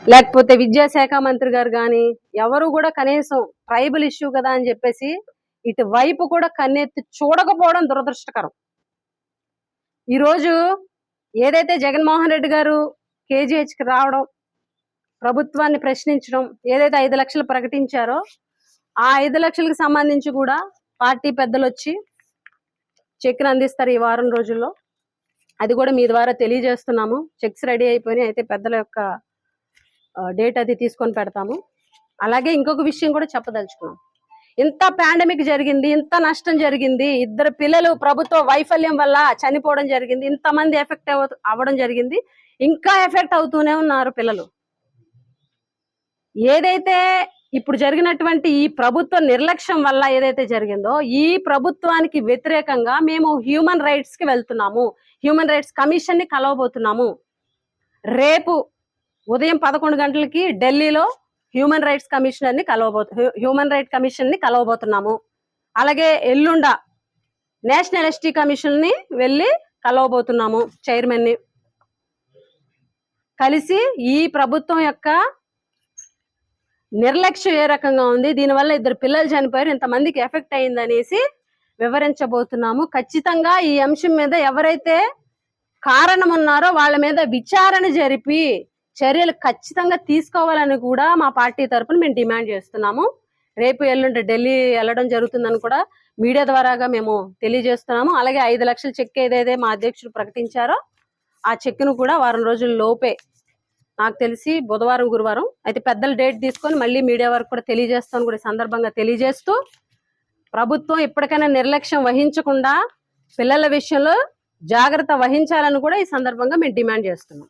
లేకపోతే విద్యాశాఖ మంత్రి గారు కానీ ఎవరు కూడా కనీసం ట్రైబల్ ఇష్యూ కదా అని చెప్పేసి ఇటువైపు కూడా కన్నెత్తి చూడకపోవడం దురదృష్టకరం. ఈరోజు ఏదైతే జగన్మోహన్ రెడ్డి గారు కేజీహెచ్కి రావడం, ప్రభుత్వాన్ని ప్రశ్నించడం, ఏదైతే 5 లక్షలు ప్రకటించారో ఆ 5 లక్షలకు సంబంధించి కూడా పార్టీ పెద్దలు వచ్చి చెక్ను అందిస్తారు ఈ వారం రోజుల్లో. అది కూడా మీ ద్వారా తెలియజేస్తున్నాము. చెక్స్ రెడీ అయిపోయినాయి, అయితే పెద్దల యొక్క డేట్ అది తీసుకొని పెడతాము. అలాగే ఇంకొక విషయం కూడా చెప్పదలుచుకున్నాం. ఇంత పాండమిక్ జరిగింది, ఇంత నష్టం జరిగింది, 2 పిల్లలు ప్రభుత్వ వైఫల్యం వల్ల చనిపోవడం జరిగింది, ఇంతమంది ఎఫెక్ట్ అవ్వడం జరిగింది, ఇంకా ఎఫెక్ట్ అవుతూనే ఉన్నారు పిల్లలు. ఏదైతే ఇప్పుడు జరిగినటువంటి ఈ ప్రభుత్వ నిర్లక్ష్యం వల్ల ఏదైతే జరిగిందో ఈ ప్రభుత్వానికి వ్యతిరేకంగా మేము హ్యూమన్ రైట్స్ కి వెళ్తున్నాము, హ్యూమన్ రైట్స్ కమిషన్ ని కలవబోతున్నాము. రేపు ఉదయం 11 గంటలకి ఢిల్లీలో హ్యూమన్ రైట్ కమిషన్ ని కలవబోతున్నాము. అలాగే ఎల్లుండ నేషనల్ ఎస్టీ కమిషన్ ని వెళ్ళి కలవబోతున్నాము. చైర్మన్ ని కలిసి ఈ ప్రభుత్వం యొక్క నిర్లక్ష్యం ఏ రకంగా ఉంది, దీనివల్ల 2 పిల్లలు చనిపోయారు, ఇంతమందికి ఎఫెక్ట్ అయిందనేసి వివరించబోతున్నాము. ఖచ్చితంగా ఈ అంశం మీద ఎవరైతే కారణం ఉన్నారో వాళ్ళ మీద విచారణ జరిపి చర్యలు ఖచ్చితంగా తీసుకోవాలని కూడా మా పార్టీ తరఫున మేము డిమాండ్ చేస్తున్నాము. రేపు ఎల్లుండి ఢిల్లీ వెళ్ళడం జరుగుతుందని కూడా మీడియా ద్వారాగా మేము తెలియజేస్తున్నాము. అలాగే 5 లక్షల చెక్ ఏదైతే మా అధ్యక్షుడు ప్రకటించారో ఆ చెక్ను కూడా వారం రోజుల లోపే, నాకు తెలిసి బుధవారం గురువారం అయితే పెద్దల డేట్ తీసుకొని మళ్ళీ మీడియా వరకు కూడా తెలియజేస్తాను కూడా ఈ సందర్భంగా తెలియజేస్తూ, ప్రభుత్వం ఇప్పటికైనా నిర్లక్ష్యం వహించకుండా పిల్లల విషయంలో జాగ్రత్త వహించాలని కూడా ఈ సందర్భంగా మేము డిమాండ్ చేస్తున్నాం.